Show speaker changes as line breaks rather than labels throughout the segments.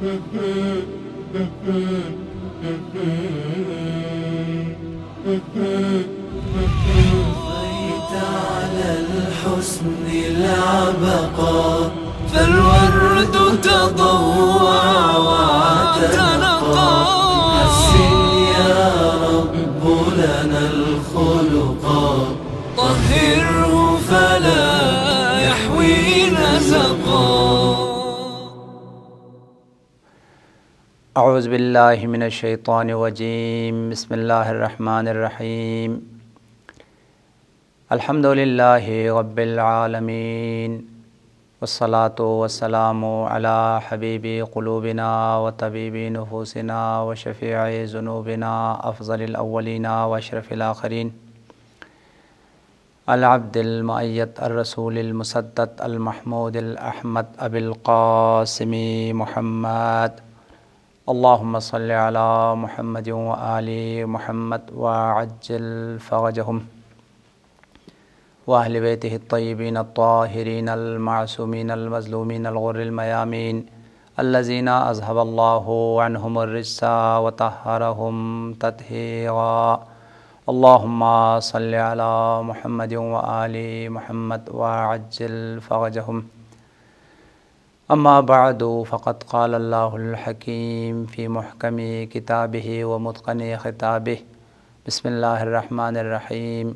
على الحسن العبقى فالورد تضوع وتنقى حسن يا رب لنا الخلقا طهره فلا يحوي نزقا.
اعوذ باللہ من الشیطان الرجیم. بسم اللہ الرحمن الرحیم. الحمد للہ رب العالمین والصلاة والسلام علی حبیب قلوبنا وطبیب نفوسنا وشفیع ذنوبنا افضل الاولین واشرف الاخرین العبد المؤید الرسول المسدد المحمود الاحمد ابی القاسم محمد. اللهم صل على محمد وآل محمد وعجل فرجهم وأهل بيته الطيبين الطاهرين المعصومين المظلومين الغر الميامين الذين أذهب الله عنهم الرجس وطهرهم تطهيرا. اللهم صل على محمد وآل محمد وعجل فرجهم. اما بعد فقد قال اللہ الحکیم فی محکم کتابہ ومتقن خطابہ. بسم اللہ الرحمن الرحیم.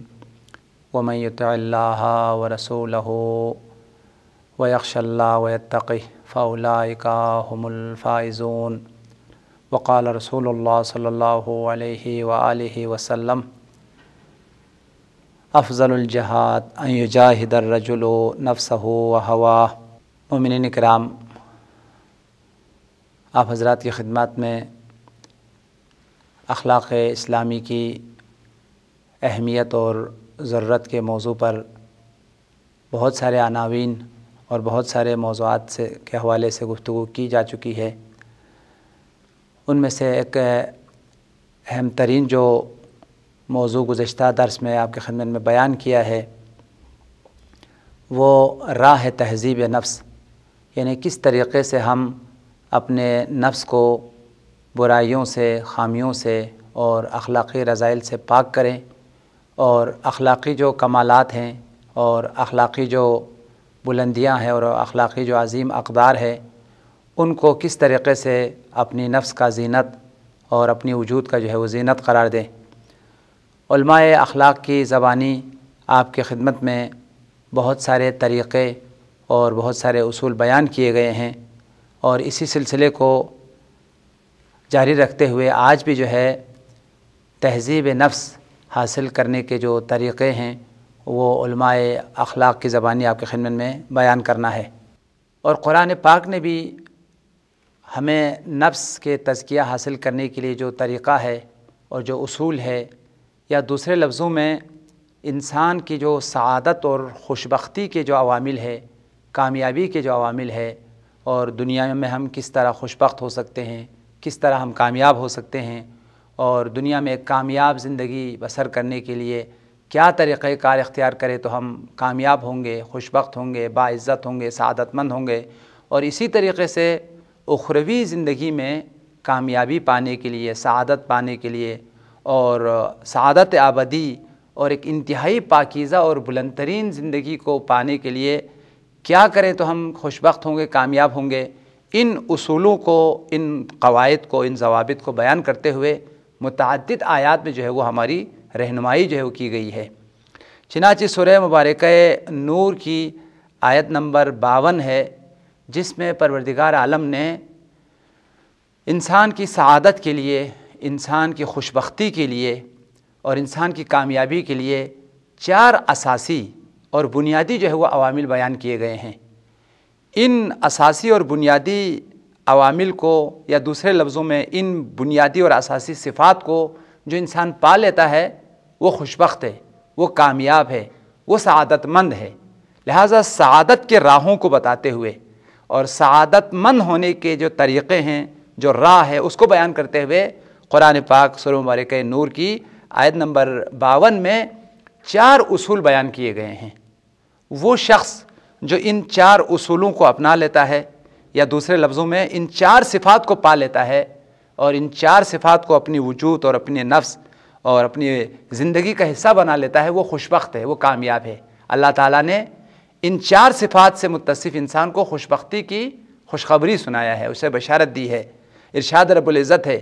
ومن یطع اللہ ورسولہ ویخش اللہ ویتقہ فاولئک هم الفائزون. وقال رسول اللہ صلی اللہ علیہ وآلہ وسلم افضل الجہاد ان یجاہد الرجل نفسہ وہواہ. مومنین کرام، آپ حضرات کی خدمات میں اخلاق اسلامی کی اہمیت اور ضرورت کے موضوع پر بہت سارے عناوین اور بہت سارے موضوعات کے حوالے سے گفتگو کی جا چکی ہے. ان میں سے ایک اہم ترین جو موضوع گزشتہ درس میں آپ کی خدمت میں بیان کیا ہے وہ راہ تہذیب نفس، یعنی کس طریقے سے ہم اپنے نفس کو برائیوں سے، خامیوں سے اور اخلاقی رذائل سے پاک کریں، اور اخلاقی جو کمالات ہیں اور اخلاقی جو بلندیاں ہیں اور اخلاقی جو عظیم اقدار ہے ان کو کس طریقے سے اپنی نفس کا زینت اور اپنی وجود کا جو ہے وہ زینت قرار دیں. علماء اخلاق کی زبانی آپ کی خدمت میں بہت سارے طریقے اور بہت سارے اصول بیان کیے گئے ہیں، اور اسی سلسلے کو جاری رکھتے ہوئے آج بھی جو ہے تہذیب نفس حاصل کرنے کے جو طریقے ہیں وہ علماء اخلاق کی زبانی آپ کی خدمت میں بیان کرنا ہے. اور قرآن پاک نے بھی ہمیں نفس کے تزکیہ حاصل کرنے کے لیے جو طریقہ ہے اور جو اصول ہے، یا دوسرے لفظوں میں انسان کی جو سعادت اور خوشبختی کے جو عوامل ہے، کامیابی کے جو عوامل ہے، اور دنیا میں ہم کس طرح خوشبخت ہو سکتے ہیں، کس طرح ہم کامیاب ہو سکتے ہیں، اور دنیا میں ایک کامیاب زندگی بسر کرنے کے لیے کیا طریقہ کار اختیار کرے تو ہم کامیاب ہوں گے، خوشبخت ہوں گے، باعزت ہوں گے، سعادت مند ہوں گے. اور اسی طریقے سے اخروی زندگی میں کامیابی پانے کے لیے، سعادت پانے کے لیے اور سعادت ابدی اور ایک انتہائی پاکیزہ اور بلند ترین زندگی کو پانے کے لیے کیا کریں تو ہم خوشبخت ہوں گے، کامیاب ہوں گے، ان اصولوں کو، ان قواعد کو، ان ضوابط کو بیان کرتے ہوئے متعدد آیات میں جو ہے وہ ہماری رہنمائی جو ہے وہ کی گئی ہے. چنانچہ سورہ مبارکہ نور کی آیت نمبر 52 ہے، جس میں پروردگار عالم نے انسان کی سعادت کے لیے، انسان کی خوشبختی کے لیے اور انسان کی کامیابی کے لیے 4 اساسی اور بنیادی جو ہے وہ عوامل بیان کیے گئے ہیں. ان اساسی اور بنیادی عوامل کو، یا دوسرے لفظوں میں ان بنیادی اور اساسی صفات کو جو انسان پا لیتا ہے وہ خوشبخت ہے، وہ کامیاب ہے، وہ سعادت مند ہے. لہٰذا سعادت کے راہوں کو بتاتے ہوئے اور سعادت مند ہونے کے جو طریقے ہیں، جو راہ ہے، اس کو بیان کرتے ہوئے قرآن پاک سورہ مبارکہ نور کی آیت نمبر 52 میں 4 اصول بیان کیے گئے ہیں. وہ شخص جو ان 4 اصولوں کو اپنا لیتا ہے، یا دوسرے لفظوں میں ان 4 صفات کو پا لیتا ہے اور ان 4 صفات کو اپنی وجود اور اپنے نفس اور اپنی زندگی کا حصہ بنا لیتا ہے، وہ خوشبخت ہے، وہ کامیاب ہے۔ اللہ تعالیٰ نے ان 4 صفات سے متصف انسان کو خوشبختی کی خوشخبری سنایا ہے، اسے بشارت دی ہے۔ ارشاد رب العزت ہے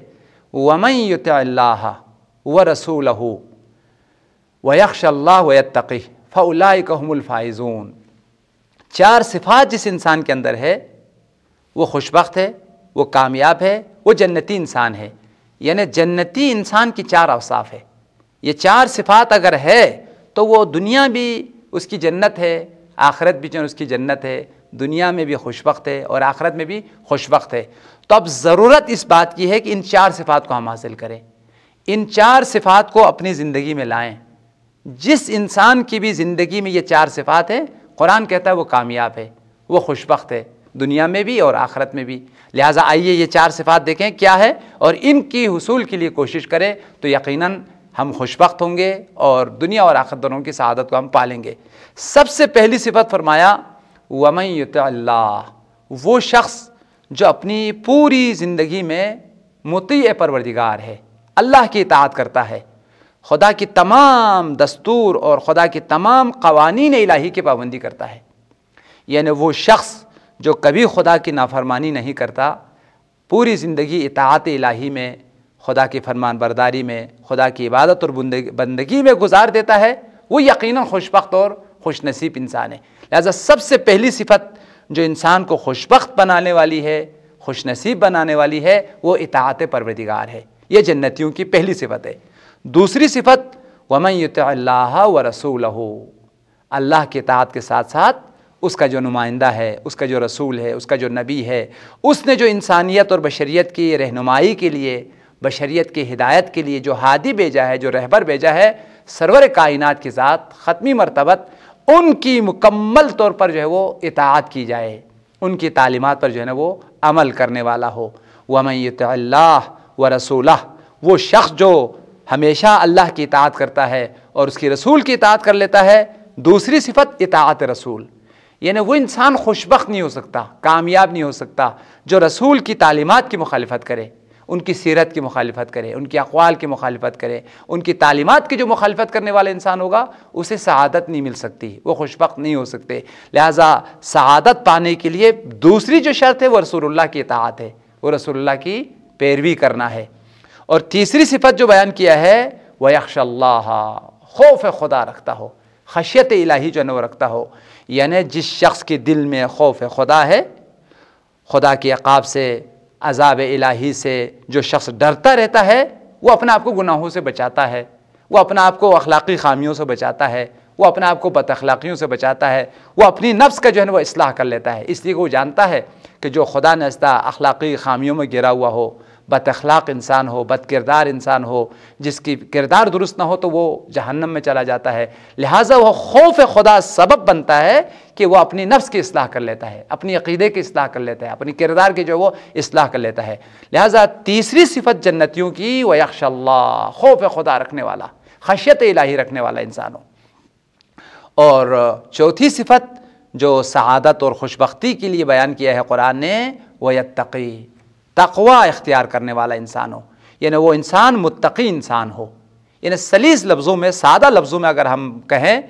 وَمَن يُطِعِ اللَّهَ وَرَسُولَهُ وَيَخْشَ اللَّهَ وَيَتَّقِهِ فَأُولَٰئِكَ هُمُ الْفَائِزُونَ۔ 4 صفات جس انسان کے اندر ہے وہ خوشبخت ہے، وہ کامیاب ہے، وہ جنتی انسان ہے۔ یعنی جنتی انسان کی 4 اوصاف ہے۔ یہ 4 صفات اگر ہے تو وہ دنیا بھی اس کی جنت ہے، آخرت بھی جو اس کی جنت ہے، دنیا میں بھی خوشبخت ہے اور آخرت میں بھی خوشبخت ہے۔ تو اب ضرورت اس بات کی ہے کہ ان 4 صفات کو ہم حاصل کریں، ان 4 صفات کو اپنی زندگی میں لائیں۔ جس انسان کی بھی زندگی میں یہ 4 صفات ہیں، قرآن کہتا ہے وہ کامیاب ہے، وہ خوشبخت ہے، دنیا میں بھی اور آخرت میں بھی۔ لہٰذا آئیے یہ 4 صفات دیکھیں کیا ہے اور ان کی حصول کے لیے کوشش کریں تو یقیناً ہم خوشبخت ہوں گے اور دنیا اور آخرت دونوں کی سعادت کو ہم پالیں گے۔ سب سے پہلی صفت فرمایا وَمَن يُطِعِ اللَّهَ، وہ شخص جو اپنی پوری زندگی میں مطیع پروردگار ہے، اللہ کی اطاعت کرتا ہے، خدا کی تمام دستور اور خدا کی تمام قوانین الہی کی پابندی کرتا ہے۔ یعنی وہ شخص جو کبھی خدا کی نافرمانی نہیں کرتا، پوری زندگی اطاعت الہی میں، خدا کی فرمان برداری میں، خدا کی عبادت اور بندگی میں گزار دیتا ہے، وہ یقیناً خوشبخت اور خوش نصیب انسان ہے۔ لہذا سب سے پہلی صفت جو انسان کو خوشبخت بنانے والی ہے، خوش نصیب بنانے والی ہے، وہ اطاعت پروردگار ہے۔ یہ جنتیوں کی پہلی صفت ہے۔ دوسری صفت وَمَن يُطِعِ اللَّهَ وَرَسُولَهُ، اللہ کی اطاعت کے ساتھ ساتھ اس کا جو نمائندہ ہے، اس کا جو رسول ہے، اس کا جو نبی ہے، اس نے جو انسانیت اور بشریت کی رہنمائی کے لیے، بشریت کی ہدایت کے لیے جو ہادی بھیجا ہے، جو رہبر بھیجا ہے، سرور کائنات کی ذات ختمی مرتبت، ان کی مکمل طور پر جو ہے وہ اطاعت کی جائے، ان کی تعلیمات پر جو ہے نا وہ عمل کرنے والا ہو۔ وَمَن يُطِعِ اللَّهَ وَرَسُولَهُ، وہ شخص جو ہمیشہ اللہ کی اطاعت کرتا ہے اور اس کی رسول کی اطاعت کر لیتا ہے۔ دوسری صفت اطاعت رسول، یعنی وہ انسان خوشبخت نہیں ہو سکتا، کامیاب نہیں ہو سکتا جو رسول کی تعلیمات کی مخالفت کرے، ان کی سیرت کی مخالفت کرے، ان کے اقوال کی مخالفت کرے، ان کی تعلیمات کی جو مخالفت کرنے والا انسان ہوگا اسے سعادت نہیں مل سکتی، وہ خوشبخت نہیں ہو سکتے۔ لہٰذا سعادت پانے کے لیے دوسری جو شرط ہے وہ رسول اللہ کی اطاعت ہے، وہ رسول اللہ کی پیروی کرنا ہے۔ اور تیسری صفت جو بیان کیا ہے وَيَخْشَ اللَّهَ، خوف خدا رکھتا ہو، خشیت الہی جو ہے وہ رکھتا ہو۔ یعنی جس شخص کے دل میں خوف خدا ہے، خدا کے عقاب سے، عذاب الہی سے جو شخص ڈرتا رہتا ہے، وہ اپنے آپ کو گناہوں سے بچاتا ہے، وہ اپنے آپ کو اخلاقی خامیوں سے بچاتا ہے، وہ اپنے آپ کو بد اخلاقیوں سے بچاتا ہے، وہ اپنی نفس کا جو ہے وہ اصلاح کر لیتا ہے۔ اس لیے وہ جانتا ہے کہ جو خدا نخواستہ اخلاقی خامیوں میں گرا ہوا ہو، بد اخلاق انسان ہو، بد کردار انسان ہو، جس کی کردار درست نہ ہو تو وہ جہنم میں چلا جاتا ہے۔ لہٰذا وہ خوف خدا سبب بنتا ہے کہ وہ اپنی نفس کی اصلاح کر لیتا ہے، اپنی عقیدے کی اصلاح کر لیتا ہے، اپنی کردار کی جو وہ اصلاح کر لیتا ہے۔ لہٰذا تیسری صفت جنتیوں کی وَيَخْشَ اللَّهَ، خوف خدا رکھنے والا، خشیت الہی رکھنے والا انسان ہو۔ اور چوتھی صفت جو سعادت اور خوشبختی کے لیے بیان کیا ہے قرآن نے وَيَتَّقِي، تقوی اختیار کرنے والا انسان ہو، یعنی وہ انسان متقی انسان ہو۔ یعنی سلیس لفظوں میں، سادہ لفظوں میں اگر ہم کہیں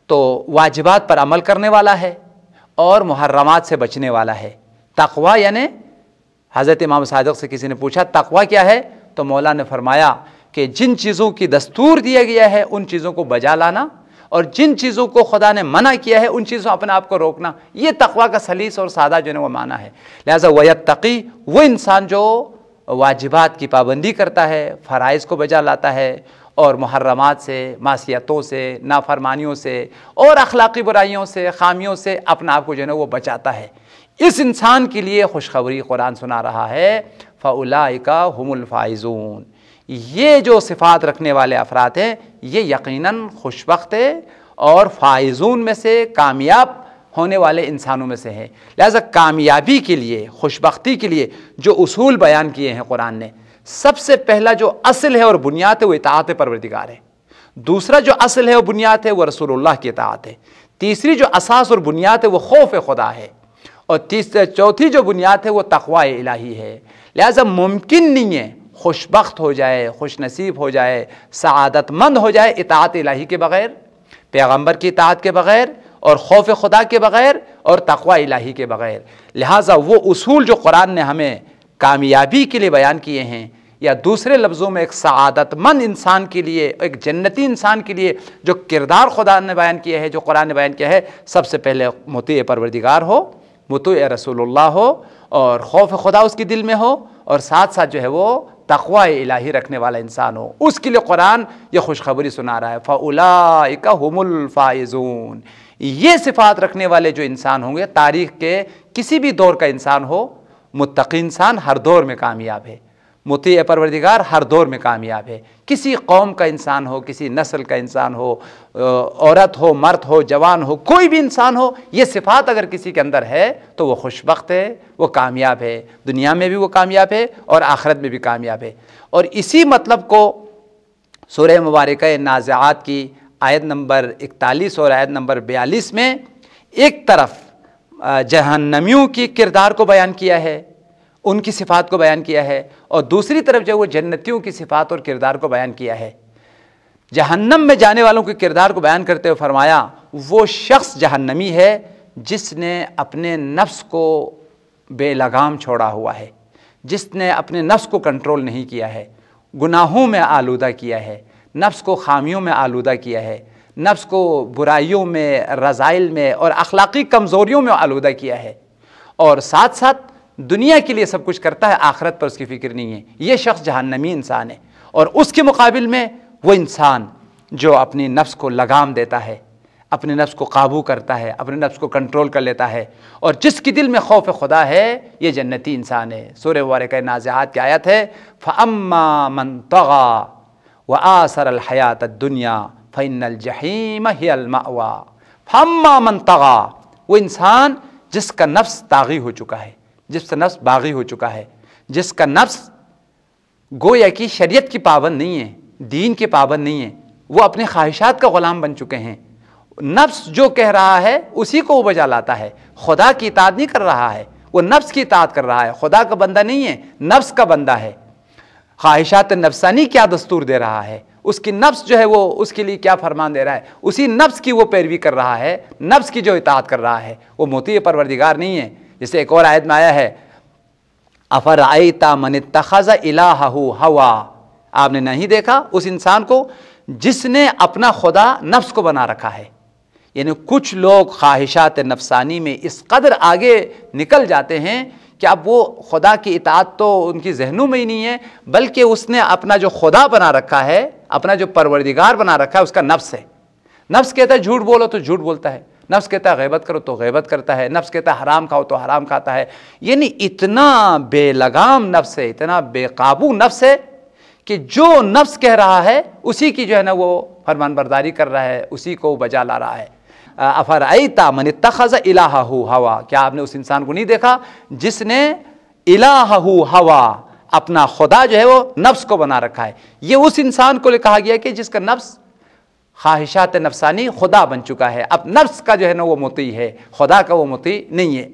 تو واجبات پر عمل کرنے والا ہے اور محرمات سے بچنے والا ہے۔ تقوی یعنی حضرت امام صادق سے کسی نے پوچھا تقوی کیا ہے تو مولا نے فرمایا کہ جن چیزوں کی دستور دیا گیا ہے ان چیزوں کو بجا لانا اور جن چیزوں کو خدا نے منع کیا ہے ان چیزوں اپنے آپ کو روکنا، یہ تقوی کا سلیس اور سادہ جو ہے وہ معنی ہے۔ لہٰذا وَيَتَّقِي، وہ انسان جو واجبات کی پابندی کرتا ہے، فرائض کو بجا لاتا ہے اور محرمات سے، معصیتوں سے، نافرمانیوں سے اور اخلاقی برائیوں سے، خامیوں سے اپنے آپ کو جو ہے وہ بچاتا ہے، اس انسان کے لیے خوشخبری قرآن سنا رہا ہے فَأُولَٰئِكَ هُمُ الْفَائِزُونَ۔ یہ جو صفات رکھنے والے افراد ہیں یہ یقیناً خوشبخت ہے اور فائزون میں سے، کامیاب ہونے والے انسانوں میں سے ہیں۔ لہذا کامیابی کے لیے، خوشبختی کے لیے جو اصول بیان کیے ہیں قرآن نے، سب سے پہلا جو اصل ہے اور بنیاد ہے وہ اطاعت پروردگار ہے۔ دوسرا جو اصل ہے اور بنیاد ہے وہ رسول اللہ کی اطاعت ہے۔ تیسری جو اساس اور بنیاد ہے وہ خوف خدا ہے۔ اور چوتھی جو بنیاد ہے وہ تقوی الہی ہے۔ لہٰذا ممکن نہیں ہے خوش بخت ہو جائے، خوش نصیب ہو جائے، سعادت مند ہو جائے اطاعت الہی کے بغیر، پیغمبر کی اطاعت کے بغیر، اور خوف خدا کے بغیر، اور تقوی الہی کے بغیر۔ لہٰذا وہ اصول جو قرآن نے ہمیں کامیابی کے لیے بیان کیے ہیں، یا دوسرے لفظوں میں ایک سعادت مند انسان کے لیے، ایک جنتی انسان کے لیے جو کردار خدا نے بیان کیا ہے، جو قرآن نے بیان کیا ہے، سب سے پہلے مطیع پروردگار ہو، مطیع رسول اللہ ہو، اور خوف خدا اس کے دل میں ہو، اور ساتھ ساتھ جو ہے وہ تقوی الہی رکھنے والا انسان ہو۔ اس کے لیے قرآن یہ خوشخبری سنا رہا ہے، فَأُولَٰئِكَ هُمُ الْفَائِزُونَ۔ یہ صفات رکھنے والے جو انسان ہوں گے، تاریخ کے کسی بھی دور کا انسان ہو، متقی انسان ہر دور میں کامیاب ہے، مطیع پروردگار ہر دور میں کامیاب ہے۔ کسی قوم کا انسان ہو، کسی نسل کا انسان ہو، عورت ہو، مرد ہو، جوان ہو، کوئی بھی انسان ہو، یہ صفات اگر کسی کے اندر ہے تو وہ خوش بخت ہے، وہ کامیاب ہے، دنیا میں بھی وہ کامیاب ہے اور آخرت میں بھی کامیاب ہے۔ اور اسی مطلب کو سورہ مبارکہ نازعات کی آیت نمبر 41 اور آیت نمبر 42 میں ایک طرف جہنمیوں کی کردار کو بیان کیا ہے، ان کی صفات کو بیان کیا ہے، اور دوسری طرف جو وہ جنتیوں کی صفات اور کردار کو بیان کیا ہے۔ جہنم میں جانے والوں کے کردار کو بیان کرتے ہوئے فرمایا وہ شخص جہنمی ہے جس نے اپنے نفس کو بے لگام چھوڑا ہوا ہے، جس نے اپنے نفس کو کنٹرول نہیں کیا ہے، گناہوں میں آلودہ کیا ہے، نفس کو خامیوں میں آلودہ کیا ہے، نفس کو برائیوں میں، رذائل میں اور اخلاقی کمزوریوں میں آلودہ کیا ہے، اور ساتھ ساتھ دنیا کے لیے سب کچھ کرتا ہے، آخرت پر اس کی فکر نہیں ہے۔ یہ شخص جہنمی انسان ہے۔ اور اس کے مقابل میں وہ انسان جو اپنی نفس کو لگام دیتا ہے، اپنے نفس کو قابو کرتا ہے، اپنے نفس کو کنٹرول کر لیتا ہے، اور جس کے دل میں خوف خدا ہے، یہ جنتی انسان ہے۔ سورہ مبارکہ نازعات کی آیت ہے، فَأَمَّا مَن طَغَىٰ وَآثَرَ الْحَيَاةَ الدُّنْيَا فَإِنَّ الْجَحِيمَ هِيَ الْمَأْوَىٰ۔ فَأَمَّا مَن طَغَىٰ، وہ انسان جس کا نفس طاغی ہو چکا ہے، جس کا نفس باغی ہو چکا ہے، جس کا نفس گویا کہ شریعت کی پابند نہیں ہے، دین کے پابند نہیں ہے، وہ اپنے خواہشات کا غلام بن چکے ہیں۔ نفس جو کہہ رہا ہے اسی کو وہ بجا لاتا ہے، خدا کی اطاعت نہیں کر رہا ہے، وہ نفس کی اطاعت کر رہا ہے، خدا کا بندہ نہیں ہے، نفس کا بندہ ہے۔ خواہشات نفسانی کیا دستور دے رہا ہے، اس کی نفس جو ہے وہ اس کے لیے کیا فرمان دے رہا ہے، اسی نفس کی وہ پیروی کر رہا ہے، نفس کی جو اطاعت کر رہا ہے، وہ مطیع پروردگار نہیں ہے۔ جسے ایک اور آیت میں آیا ہے، اَفَرَأَيْتَ مَنِ اتَّخَذَ إِلَٰهَهُ هَوَىٰ، آپ نے نہیں دیکھا اس انسان کو جس نے اپنا خدا نفس کو بنا رکھا ہے۔ یعنی کچھ لوگ خواہشات نفسانی میں اس قدر آگے نکل جاتے ہیں کہ اب وہ خدا کی اطاعت تو ان کی ذہنوں میں ہی نہیں ہے، بلکہ اس نے اپنا جو خدا بنا رکھا ہے، اپنا جو پروردگار بنا رکھا ہے، اس کا نفس ہے۔ نفس کہتا ہے جھوٹ بولو تو جھوٹ بولتا ہے، نفس کہتا ہے غیبت کرو تو غیبت کرتا ہے، نفس کہتا ہے حرام کھاؤ تو حرام کھاتا ہے۔ یعنی اتنا بے لگام نفس ہے، اتنا بے قابو نفس ہے کہ جو نفس کہہ رہا ہے اسی کی جو ہے نا وہ فرمان برداری کر رہا ہے، اسی کو بجا لا رہا ہے۔ افرأیت من اتخذ الہہ ہوا، کیا آپ نے اس انسان کو نہیں دیکھا جس نے الہہ ہوا، اپنا خدا جو ہے وہ نفس کو بنا رکھا ہے۔ یہ اس انسان کو کہا گیا کہ جس کا نفس خواہشات نفسانی خدا بن چکا ہے، اب نفس کا جو ہے نا وہ مطیع ہے، خدا کا وہ مطیع نہیں ہے۔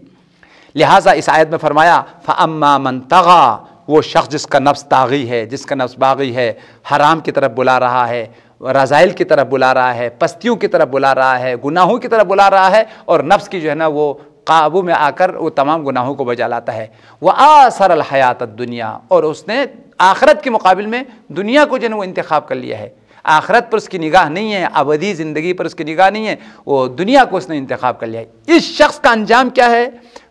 لہٰذا اس آیت میں فرمایا فَأَمَّا مَن طَغَىٰ، وہ شخص جس کا نفس طاغی ہے، جس کا نفس باغی ہے، حرام کی طرف بلا رہا ہے، رذائل کی طرف بلا رہا ہے، پستیوں کی طرف بلا رہا ہے، گناہوں کی طرف بلا رہا ہے، اور نفس کی جو ہے نا وہ قابو میں آ کر وہ تمام گناہوں کو بجا لاتا ہے۔ وَآثَرَ الْحَيَاةَ الدُّنْيَا، اور اس نے آخرت کے مقابل میں دنیا کو جو ہے وہ انتخاب کر لیا ہے۔ آخرت پر اس کی نگاہ نہیں ہے، ابدی زندگی پر اس کی نگاہ نہیں ہے، وہ دنیا کو اس نے انتخاب کر لیا ہے۔ اس شخص کا انجام کیا ہے؟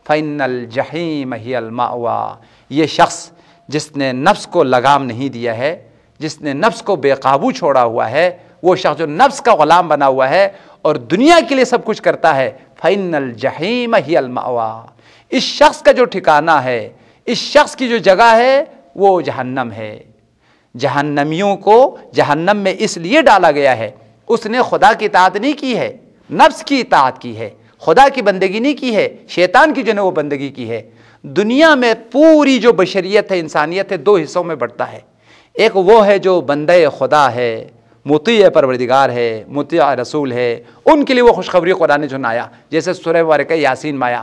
فَإِنَّ الْجَحِيمَ هِيَ الْمَأْوَىٰ، یہ شخص جس نے نفس کو لگام نہیں دیا ہے، جس نے نفس کو بے قابو چھوڑا ہوا ہے، وہ شخص جو نفس کا غلام بنا ہوا ہے اور دنیا کے لیے سب کچھ کرتا ہے، فَإِنَّ الْجَحِيمَ هِيَ الْمَأْوَىٰ، اس شخص کا جو ٹھکانہ ہے، اس شخص کی جو جگہ ہے وہ جہنم ہے۔ جہنمیوں کو جہنم میں اس لیے ڈالا گیا ہے، اس نے خدا کی اطاعت نہیں کی ہے، نفس کی اطاعت کی ہے، خدا کی بندگی نہیں کی ہے، شیطان کی جو ہے وہ بندگی کی ہے۔ دنیا میں پوری جو بشریت ہے، انسانیت ہے، دو حصوں میں بٹتا ہے۔ ایک وہ ہے جو بندہ خدا ہے، مطیع پروردگار ہے، مطیع رسول ہے، ان کے لیے وہ خوشخبری قرآن نے سنایا، جیسے سورہ مبارکہ یاسین میں آیا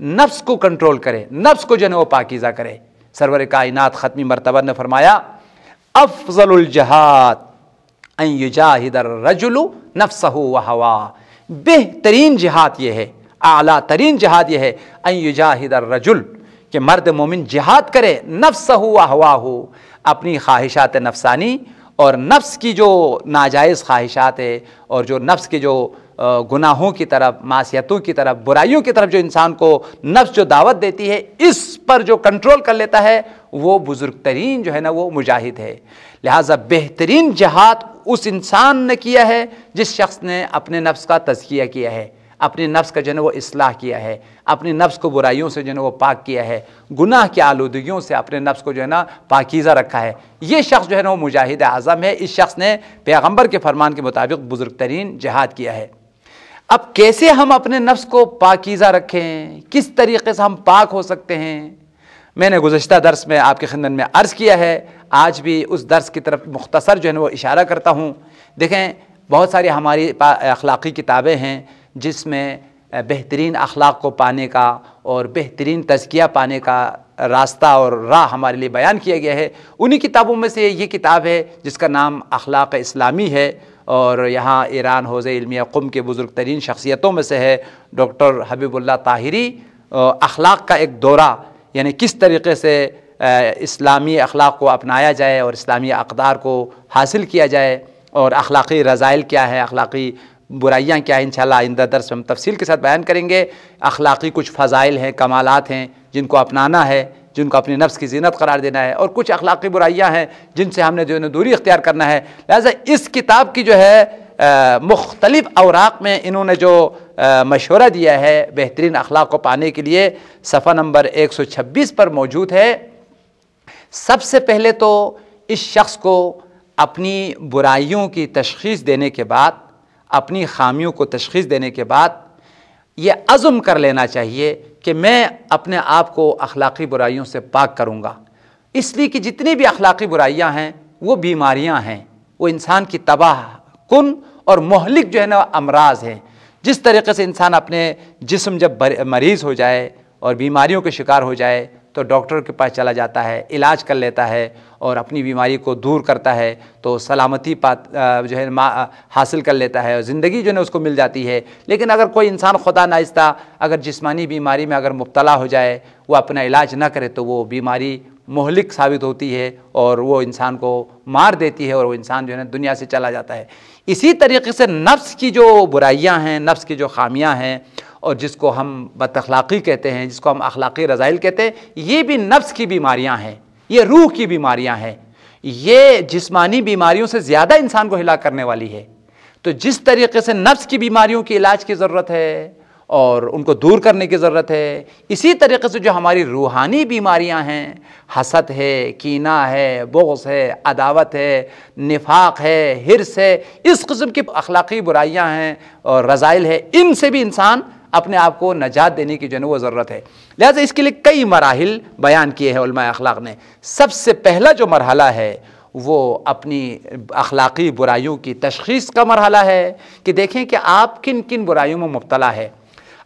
نفس کو کنٹرول کرے، نفس کو جو ہے وہ پاکیزہ کرے۔ سرور کائنات ختمی مرتبہ نے فرمایا افضل الجہاد ان یجاہد الرجل نفسہ وہواہ، بہترین جہاد یہ ہے، اعلیٰ ترین جہاد یہ ہے ان یجاہد الرجل، کہ مرد مومن جہاد کرے نفسہ وہواہ، اپنی خواہشات نفسانی اور نفس کی جو ناجائز خواہشات ہے اور جو نفس کے جو گناہوں کی طرف، معصیتوں کی طرف، برائیوں کی طرف جو انسان کو نفس جو دعوت دیتی ہے، اس پر جو کنٹرول کر لیتا ہے وہ بزرگ ترین جو ہے نا وہ مجاہد ہے۔ لہٰذا بہترین جہاد اس انسان نے کیا ہے جس شخص نے اپنے نفس کا تزکیہ کیا ہے، اپنے نفس کا جو ہے وہ اصلاح کیا ہے، اپنے نفس کو برائیوں سے جو ہے وہ پاک کیا ہے، گناہ کی آلودگیوں سے اپنے نفس کو جو ہے نا پاکیزہ رکھا ہے۔ یہ شخص جو ہے نا وہ مجاہد اعظم ہے، اس شخص نے پیغمبر کے فرمان کے مطابق بزرگ ترین جہاد کیا ہے۔ اب کیسے ہم اپنے نفس کو پاکیزہ رکھیں، کس طریقے سے ہم پاک ہو سکتے ہیں؟ میں نے گزشتہ درس میں آپ کی خدمت میں عرض کیا ہے، آج بھی اس درس کی طرف مختصر جو ہے وہ اشارہ کرتا ہوں۔ دیکھیں بہت ساری ہماری اخلاقی کتابیں ہیں جس میں بہترین اخلاق کو پانے کا اور بہترین تزکیہ پانے کا راستہ اور راہ ہمارے لیے بیان کیا گیا ہے۔ انہی کتابوں میں سے یہ کتاب ہے جس کا نام اخلاق اسلامی ہے، اور یہاں ایران حوزہ علمیہ قم کے بزرگ ترین شخصیتوں میں سے ہے ڈاکٹر حبیب اللہ طاہری۔ اخلاق کا ایک دورہ، یعنی کس طریقے سے اسلامی اخلاق کو اپنایا جائے اور اسلامی اقدار کو حاصل کیا جائے، اور اخلاقی رذائل کیا ہے، اخلاقی برائیاں کیا ہیں، انشاءاللہ آئندہ درس میں ہم تفصیل کے ساتھ بیان کریں گے۔ اخلاقی کچھ فضائل ہیں، کمالات ہیں جن کو اپنانا ہے، جن کو اپنی نفس کی زینت قرار دینا ہے، اور کچھ اخلاقی برائیاں ہیں جن سے ہم نے جو ہے دوری اختیار کرنا ہے۔ لہٰذا اس کتاب کی جو ہے مختلف اوراق میں انہوں نے جو مشورہ دیا ہے بہترین اخلاق کو پانے کے لیے، صفحہ نمبر 126 پر موجود ہے۔ سب سے پہلے تو اس شخص کو اپنی برائیوں کی تشخیص دینے کے بعد، اپنی خامیوں کو تشخیص دینے کے بعد یہ عزم کر لینا چاہیے کہ میں اپنے آپ کو اخلاقی برائیوں سے پاک کروں گا، اس لیے کہ جتنی بھی اخلاقی برائیاں ہیں وہ بیماریاں ہیں، وہ انسان کی تباہ کن اور مہلک جو ہے نا امراض ہیں۔ جس طریقے سے انسان اپنے جسم جب مریض ہو جائے اور بیماریوں کے شکار ہو جائے تو ڈاکٹر کے پاس چلا جاتا ہے، علاج کر لیتا ہے اور اپنی بیماری کو دور کرتا ہے، تو سلامتی جو ہے حاصل کر لیتا ہے اور زندگی جو ہے اس کو مل جاتی ہے۔ لیکن اگر کوئی انسان خدا ناخواستہ اگر جسمانی بیماری میں اگر مبتلا ہو جائے، وہ اپنا علاج نہ کرے تو وہ بیماری مہلک ثابت ہوتی ہے اور وہ انسان کو مار دیتی ہے اور وہ انسان جو ہے نا دنیا سے چلا جاتا ہے۔ اسی طریقے سے نفس کی جو برائیاں ہیں، نفس کی جو خامیاں ہیں، اور جس کو ہم بد اخلاقی کہتے ہیں، جس کو ہم اخلاقی رذائل کہتے ہیں، یہ بھی نفس کی بیماریاں ہیں، یہ روح کی بیماریاں ہیں، یہ جسمانی بیماریوں سے زیادہ انسان کو ہلاک کرنے والی ہے۔ تو جس طریقے سے نفس کی بیماریوں کی علاج کی ضرورت ہے اور ان کو دور کرنے کی ضرورت ہے، اسی طریقے سے جو ہماری روحانی بیماریاں ہیں، حسد ہے، کینہ ہے، بغض ہے، عداوت ہے، نفاق ہے، حرص ہے، اس قسم کی اخلاقی برائیاں ہیں اور رذائل ہے، ان سے بھی انسان اپنے آپ کو نجات دینے کی جو ہے وہ ضرورت ہے۔ لہٰذا اس کے لیے کئی مراحل بیان کیے ہیں علماء اخلاق نے۔ سب سے پہلا جو مرحلہ ہے وہ اپنی اخلاقی برائیوں کی تشخیص کا مرحلہ ہے، کہ دیکھیں کہ آپ کن کن برائیوں میں مبتلا ہے۔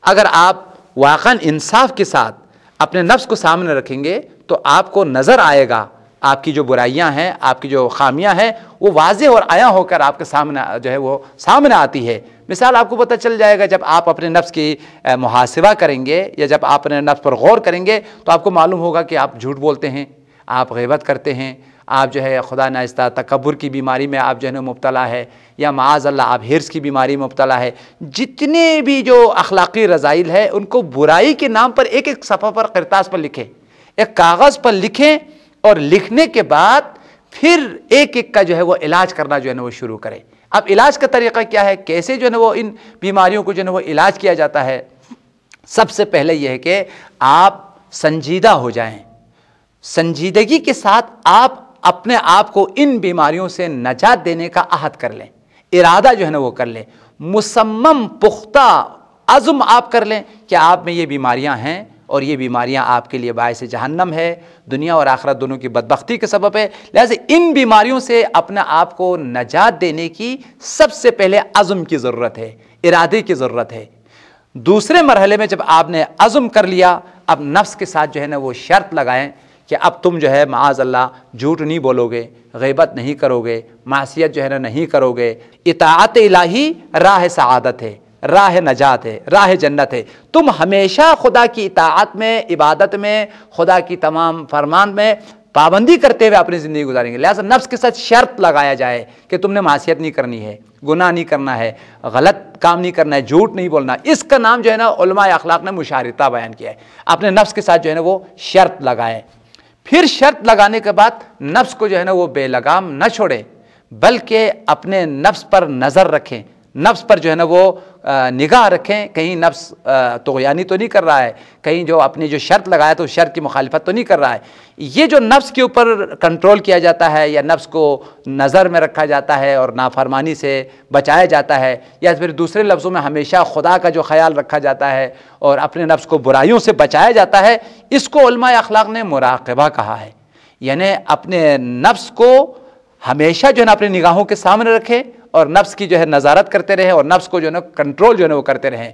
اگر آپ واقعاً انصاف کے ساتھ اپنے نفس کو سامنے رکھیں گے تو آپ کو نظر آئے گا آپ کی جو برائیاں ہیں، آپ کی جو خامیاں ہیں، وہ واضح اور عیاں ہو کر آپ کے سامنے جو ہے وہ سامنے آتی ہے۔ مثال آپ کو پتہ چل جائے گا جب آپ اپنے نفس کی محاسبہ کریں گے یا جب آپ اپنے نفس پر غور کریں گے تو آپ کو معلوم ہوگا کہ آپ جھوٹ بولتے ہیں، آپ غیبت کرتے ہیں، آپ جو ہے خدا ناخواستہ تکبر کی بیماری میں آپ جو ہے مبتلا ہے، یا معاذ اللہ آپ حرص کی بیماری میں مبتلا ہے۔ جتنے بھی جو اخلاقی رذائل ہے ان کو برائی کے نام پر ایک ایک صفحہ پر کرتاس پر لکھیں، ایک کاغذ پر لکھیں، اور لکھنے کے بعد پھر ایک ایک کا جو ہے وہ علاج کرنا جو ہے نا وہ شروع کریں۔ اب علاج کا طریقہ کیا ہے، کیسے جو ہے نا وہ ان بیماریوں کو جو ہے نا وہ علاج کیا جاتا ہے؟ سب سے پہلے یہ ہے کہ آپ سنجیدہ ہو جائیں، سنجیدگی کے ساتھ آپ اپنے آپ کو ان بیماریوں سے نجات دینے کا عہد کر لیں، ارادہ جو ہے نا وہ کر لیں، مصمم پختہ عزم آپ کر لیں کہ آپ میں یہ بیماریاں ہیں اور یہ بیماریاں آپ کے لیے باعث جہنم ہے، دنیا اور آخرت دونوں کی بدبختی کے سبب ہے۔ لہٰذا ان بیماریوں سے اپنے آپ کو نجات دینے کی سب سے پہلے عزم کی ضرورت ہے، ارادے کی ضرورت ہے۔ دوسرے مرحلے میں جب آپ نے عزم کر لیا، اب نفس کے ساتھ جو ہے نا وہ شرط لگائیں کہ اب تم جو ہے معاذ اللہ جھوٹ نہیں بولو گے، غیبت نہیں کرو گے، معصیت جو ہے نا نہیں کرو گے۔ اطاعت الہی راہ سعادت ہے، راہ نجات ہے، راہ جنت ہے۔ تم ہمیشہ خدا کی اطاعت میں، عبادت میں، خدا کی تمام فرمان میں پابندی کرتے ہوئے اپنی زندگی گزاریں گے۔ لہٰذا نفس کے ساتھ شرط لگایا جائے کہ تم نے معصیت نہیں کرنی ہے، گناہ نہیں کرنا ہے، غلط کام نہیں کرنا ہے، جھوٹ نہیں بولنا۔ اس کا نام جو ہے نا علماء اخلاق نے مشارطہ بیان کیا ہے۔ اپنے نفس کے ساتھ جو ہے نا وہ شرط لگائیں، پھر شرط لگانے کے بعد نفس کو جو ہے نا وہ بے لگام نہ چھوڑے، بلکہ اپنے نفس پر نظر رکھیں، نفس پر جو ہے نا وہ نگاہ رکھیں، کہیں نفس طغیانی تو نہیں کر رہا ہے، کہیں جو اپنی جو شرط لگایا تو شرط کی مخالفت تو نہیں کر رہا ہے۔ یہ جو نفس کے اوپر کنٹرول کیا جاتا ہے یا نفس کو نظر میں رکھا جاتا ہے اور نافرمانی سے بچایا جاتا ہے، یا پھر دوسرے لفظوں میں ہمیشہ خدا کا جو خیال رکھا جاتا ہے اور اپنے نفس کو برائیوں سے بچایا جاتا ہے، اس کو علماء اخلاق نے مراقبہ کہا ہے۔ یعنی اپنے نفس کو ہمیشہ جو ہے نا اپنی نگاہوں کے سامنے رکھیں اور نفس کی جو ہے نظارت کرتے رہیں اور نفس کو جو ہے نا کنٹرول جو ہے نا وہ کرتے رہیں۔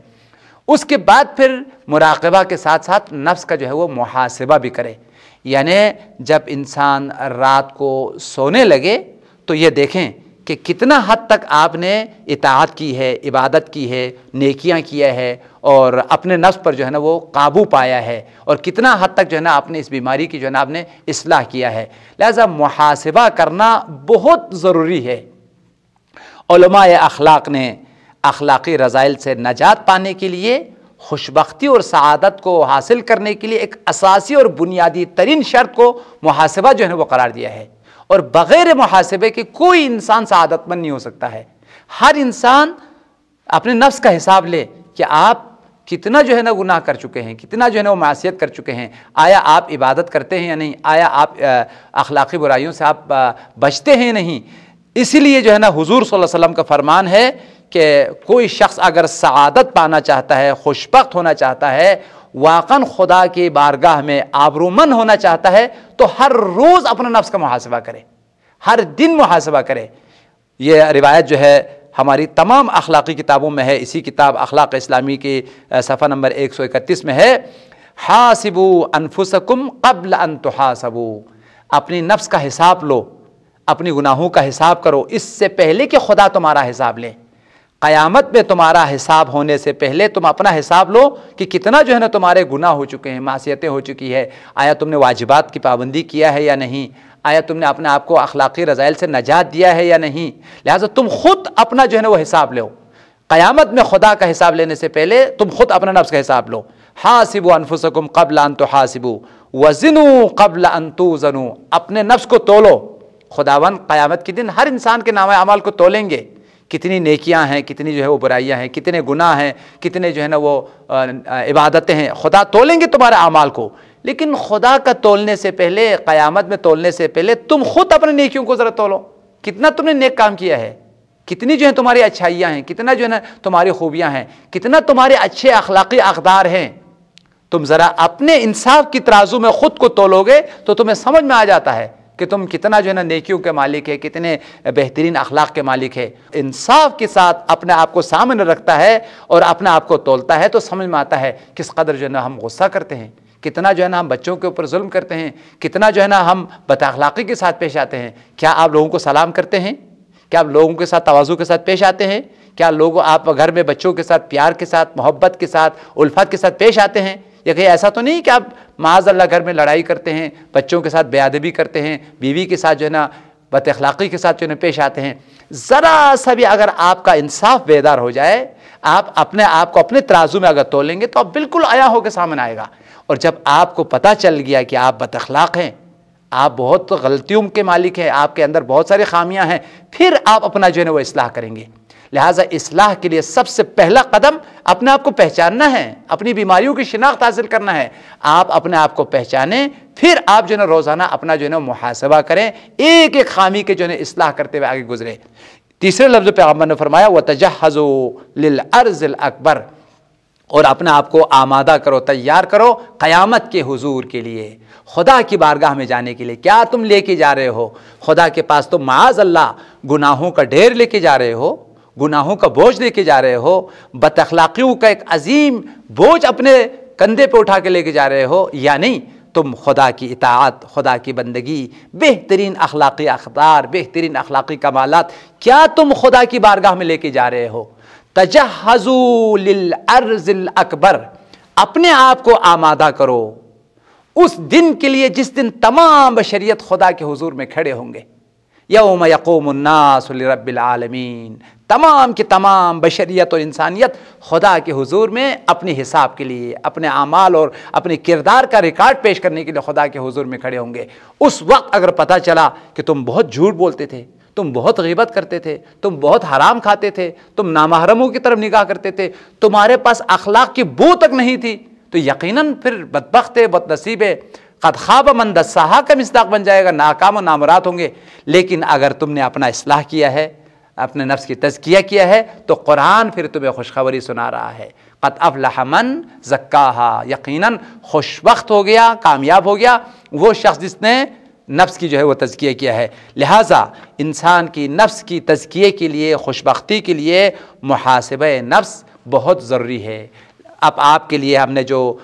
اس کے بعد پھر مراقبہ کے ساتھ ساتھ نفس کا جو ہے وہ محاسبہ بھی کرے۔ یعنی جب انسان رات کو سونے لگے تو یہ دیکھیں کہ کتنا حد تک آپ نے اطاعت کی ہے، عبادت کی ہے، نیکیاں کیا ہے اور اپنے نفس پر جو ہے نا وہ قابو پایا ہے، اور کتنا حد تک جو ہے نا آپ نے اس بیماری کی جو ہے نا آپ نے اصلاح کیا ہے۔ لہذا محاسبہ کرنا بہت ضروری ہے۔ علماء اخلاق نے اخلاقی رذائل سے نجات پانے کے لیے، خوشبختی اور سعادت کو حاصل کرنے کے لیے ایک اساسی اور بنیادی ترین شرط کو محاسبہ جو ہے نا وہ قرار دیا ہے، اور بغیر محاسبے کے کوئی انسان سعادت مند نہیں ہو سکتا ہے۔ ہر انسان اپنے نفس کا حساب لے کہ آپ کتنا جو ہے نا گناہ کر چکے ہیں، کتنا جو ہے نا وہ معصیت کر چکے ہیں، آیا آپ عبادت کرتے ہیں یا نہیں، آیا آپ اخلاقی برائیوں سے آپ بچتے ہیں نہیں۔ اسی لیے جو ہے نا حضور صلی اللہ علیہ وسلم کا فرمان ہے کہ کوئی شخص اگر سعادت پانا چاہتا ہے، خوشبخت ہونا چاہتا ہے، واقعاً خدا کی بارگاہ میں آبرومند ہونا چاہتا ہے، تو ہر روز اپنا نفس کا محاسبہ کرے، ہر دن محاسبہ کرے۔ یہ روایت جو ہے ہماری تمام اخلاقی کتابوں میں ہے۔ اسی کتاب اخلاق اسلامی کی صفحہ نمبر 131 میں ہے، حاسبوا انفسکم قبل ان تحاسبوا، اپنی نفس کا حساب لو، اپنی گناہوں کا حساب کرو اس سے پہلے کہ خدا تمہارا حساب لے۔ قیامت میں تمہارا حساب ہونے سے پہلے تم اپنا حساب لو کہ کتنا جو ہے نا تمہارے گناہ ہو چکے ہیں، معصیتیں ہو چکی ہے، آیا تم نے واجبات کی پابندی کیا ہے یا نہیں، آیا تم نے اپنے آپ کو اخلاقی رذائل سے نجات دیا ہے یا نہیں۔ لہٰذا تم خود اپنا جو ہے نا وہ حساب لو، قیامت میں خدا کا حساب لینے سے پہلے تم خود اپنا نفس کا حساب لو۔ حاسبوا انفسکم قبل ان تحاسبوا وزنوا قبل ان توزنوا، اپنے نفس کو تولو۔ خداوند قیامت کے دن ہر انسان کے نامہ اعمال کو تولیں گے، کتنی نیکیاں ہیں، کتنی جو ہے وہ برائیاں ہیں، کتنے گناہ ہیں، کتنے جو ہے نا وہ عبادتیں ہیں، خدا تولیں گے تمہارے اعمال کو۔ لیکن خدا کا تولنے سے پہلے، قیامت میں تولنے سے پہلے تم خود اپنے نیکیوں کو ذرا تولو، کتنا تم نے نیک کام کیا ہے، کتنی جو ہے تمہاری اچھائیاں ہیں، کتنا جو ہے نا تمہاری خوبیاں ہیں، کتنا تمہارے اچھے اخلاقی اقدار ہیں۔ تم ذرا اپنے انصاف کی ترازو میں خود کو تولو گے تو تمہیں سمجھ میں آ جاتا ہے کہ تم کتنا جو ہے نا نیکیوں کے مالک ہے، کتنے بہترین اخلاق کے مالک ہے۔ انصاف کے ساتھ اپنے آپ کو سامنے رکھتا ہے اور اپنے آپ کو تولتا ہے تو سمجھ میں آتا ہے کس قدر جو ہے نا ہم غصہ کرتے ہیں، کتنا جو ہے نا ہم بچوں کے اوپر ظلم کرتے ہیں، کتنا جو ہے نا ہم بد اخلاقی کے ساتھ پیش آتے ہیں۔ کیا آپ لوگوں کو سلام کرتے ہیں؟ کیا آپ لوگوں کے ساتھ تواضع کے ساتھ پیش آتے ہیں؟ کیا لوگ آپ گھر میں بچوں کے ساتھ پیار کے ساتھ، محبت کے ساتھ، الفت کے ساتھ پیش آتے ہیں؟ یا کہ ایسا تو نہیں کہ آپ معاذ اللہ گھر میں لڑائی کرتے ہیں، بچوں کے ساتھ بے ادبی کرتے ہیں، بیوی کے ساتھ جو ہے نا بد اخلاقی کے ساتھ جو ہے نا پیش آتے ہیں؟ ذرا سا بھی اگر آپ کا انصاف بیدار ہو جائے، آپ اپنے آپ کو اپنے ترازو میں اگر تولیں گے تو آپ بالکل عیاں ہو کے سامنے آئے گا۔ اور جب آپ کو پتہ چل گیا کہ آپ بد اخلاق ہیں، آپ بہت غلطیوں کے مالک ہیں، آپ کے اندر بہت ساری خامیاں ہیں، پھر آپ اپنا جو ہے نا وہ اصلاح کریں گے۔ لہٰذا اصلاح کے لیے سب سے پہلا قدم اپنے آپ کو پہچاننا ہے، اپنی بیماریوں کی شناخت حاصل کرنا ہے۔ آپ اپنے آپ کو پہچانیں، پھر آپ جو ہے نا روزانہ اپنا جو ہے نا محاسبہ کریں، ایک ایک خامی کے جو ہے نا اصلاح کرتے ہوئے آگے گزرے۔ تیسرے لفظ پیغمبر نے فرمایا وَتَجَهَّزُوا لِلْأَرْضِ الْأَكْبَرِ، اور اپنے آپ کو آمادہ کرو، تیار کرو قیامت کے حضور کے لیے، خدا کی بارگاہ میں جانے کے لیے۔ کیا تم لے کے جا رہے ہو خدا کے پاس؟ تو معاذ اللہ گناہوں کا ڈھیر لے کے جا رہے ہو، گناہوں کا بوجھ لے کے جا رہے ہو، بد اخلاقیوں کا ایک عظیم بوجھ اپنے کندھے پہ اٹھا کے لے کے جا رہے ہو یا نہیں، تم خدا کی اطاعت، خدا کی بندگی، بہترین اخلاقی اقدار، بہترین اخلاقی کمالات کیا تم خدا کی بارگاہ میں لے کے جا رہے ہو؟ تجہزوا للعرض الاکبر، اپنے آپ کو آمادہ کرو اس دن کے لیے جس دن تمام بشریت خدا کے حضور میں کھڑے ہوں گے۔ یوم یقوم الناس لرب العالمین، تمام کی تمام بشریت اور انسانیت خدا کے حضور میں اپنے حساب کے لیے، اپنے اعمال اور اپنے کردار کا ریکارڈ پیش کرنے کے لیے خدا کے حضور میں کھڑے ہوں گے۔ اس وقت اگر پتہ چلا کہ تم بہت جھوٹ بولتے تھے، تم بہت غیبت کرتے تھے، تم بہت حرام کھاتے تھے، تم نامحرموں کی طرف نگاہ کرتے تھے، تمہارے پاس اخلاق کی بو تک نہیں تھی، تو یقیناً پھر بدبخت ہے، بد نصیب ہے، قد خواب من دساہا کا مصداق بن جائے گا، ناکام و نامراد ہوں گے۔ لیکن اگر تم نے اپنا اصلاح کیا ہے، اپنے نفس کی تزکیہ کیا ہے، تو قرآن پھر تمہیں خوشخبری سنا رہا ہے، قد افلح من زکاہا، یقیناً خوش بخت ہو گیا، کامیاب ہو گیا وہ شخص جس نے نفس کی جو ہے وہ تزکیہ کیا ہے۔ لہٰذا انسان کی نفس کی تزکیے کے لیے، خوش بختی کے لیے محاسبہ نفس بہت ضروری ہے۔ اب آپ کے لیے ہم نے جو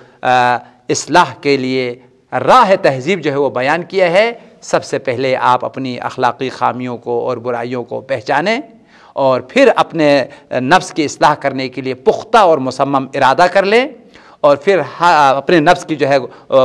اصلاح کے لیے راہ تہذیب جو ہے وہ بیان کیا ہے، سب سے پہلے آپ اپنی اخلاقی خامیوں کو اور برائیوں کو پہچانیں، اور پھر اپنے نفس کی اصلاح کرنے کے لیے پختہ اور مصمم ارادہ کر لیں، اور پھر اپنے نفس کی جو ہے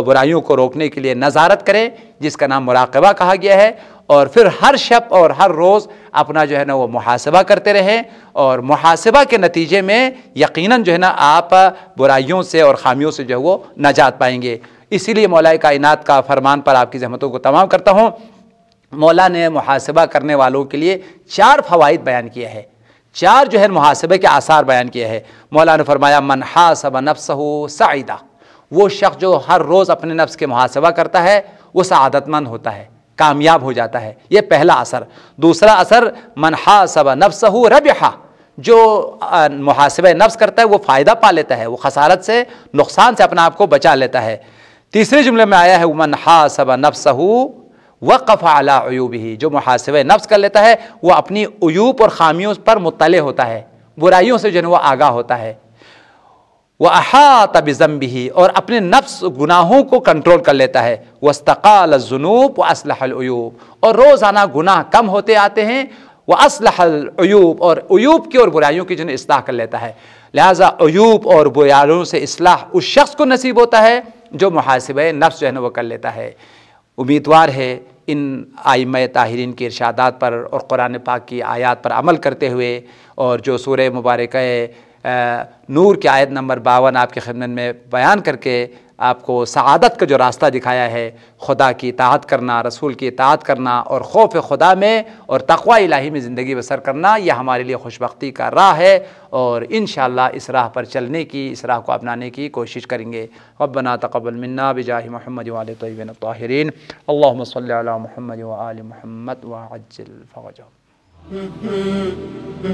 برائیوں کو روکنے کے لیے نظارت کریں، جس کا نام مراقبہ کہا گیا ہے، اور پھر ہر شب اور ہر روز اپنا جو ہے نا وہ محاسبہ کرتے رہیں، اور محاسبہ کے نتیجے میں یقیناً جو ہے نا آپ برائیوں سے اور خامیوں سے جو ہے وہ نجات پائیں گے۔ اسی لیے مولا کائنات کا فرمان پر آپ کی زحمتوں کو تمام کرتا ہوں، مولا نے محاسبہ کرنے والوں کے لیے 4 فوائد بیان کیے ہیں، 4 جو ہے محاسبے کے آثار بیان کیے ہیں۔ مولا نے فرمایا من حاسب نفسہ سعیدہ، وہ شخص جو ہر روز اپنے نفس کے محاسبہ کرتا ہے وہ سعادت مند ہوتا ہے، کامیاب ہو جاتا ہے، یہ پہلا اثر۔ دوسرا اثر من حاسب نفسہ ربحہ، جو محاسبہ نفس کرتا ہے وہ فائدہ پا لیتا ہے، وہ خسارت سے، نقصان سے اپنا آپ کو بچا لیتا ہے۔ تیسرے جملے میں آیا ہے من حاسب نفسہ وقف علی عیوبہ، جو محاسبہ نفس کر لیتا ہے وہ اپنی عیوب اور خامیوں پر مطلع ہوتا ہے، برائیوں سے جو ہے وہ آگاہ ہوتا ہے۔ وَأَحَاطَ بِذَنبِهِ، اور اپنے نفس گناہوں کو کنٹرول کر لیتا ہے۔ وَاسْتَقَالَ الذُّنُوبَ وَأَصْلَحَ الْعُیُوبَ، اور روزانہ گناہ کم ہوتے آتے ہیں۔ وَأَصْلَحَ الْعُیُوبَ، اور عیوب کی اور برائیوں کی جو ہے اصلاح کر لیتا ہے۔ لہٰذا عیوب اور برائیوں سے اصلاح اس شخص کو نصیب ہوتا ہے جو محاسبہ نفس جو ہے نا وہ کر لیتا ہے۔ امیدوار ہے ان ائمہ طاہرین کے ارشادات پر اور قرآن پاک کی آیات پر عمل کرتے ہوئے، اور جو سورہ مبارکہ نور کی آیت نمبر 52 آپ کی خدمت میں بیان کر کے آپ کو سعادت کا جو راستہ دکھایا ہے، خدا کی اطاعت کرنا، رسول کی اطاعت کرنا، اور خوف خدا میں اور تقوی الہی میں زندگی بسر کرنا، یہ ہمارے لیے خوشبختی کا راہ ہے، اور انشاءاللہ اس راہ پر چلنے کی، اس راہ کو اپنانے کی کوشش کریں گے۔ ربنا تقبل منا بجاہ محمد وآل طیبین الطاہرین، اللہم صلی علی محمد وآل محمد وعجل فرجهم۔
Mm-hmm.